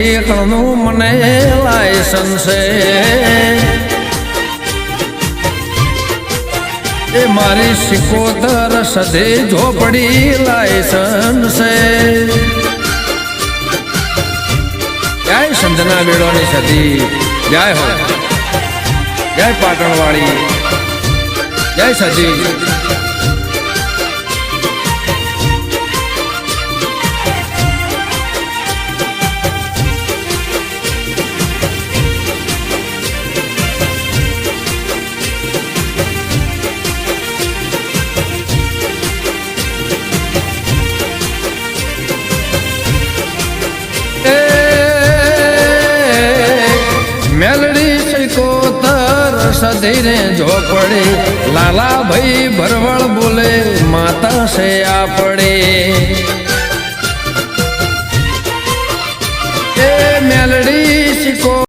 એકનું મને લાયસન્સ એ મારી સિકોતર સધી ઝોપડી લાયસન્સ જય સંધના બેડોની સધી જય હો જય પાટણવાળી જય સજી મેલડી સિકોતર સધીને ઝોપડી લાલા ભાઈ ભરવળ બોલે માતા છે આપડે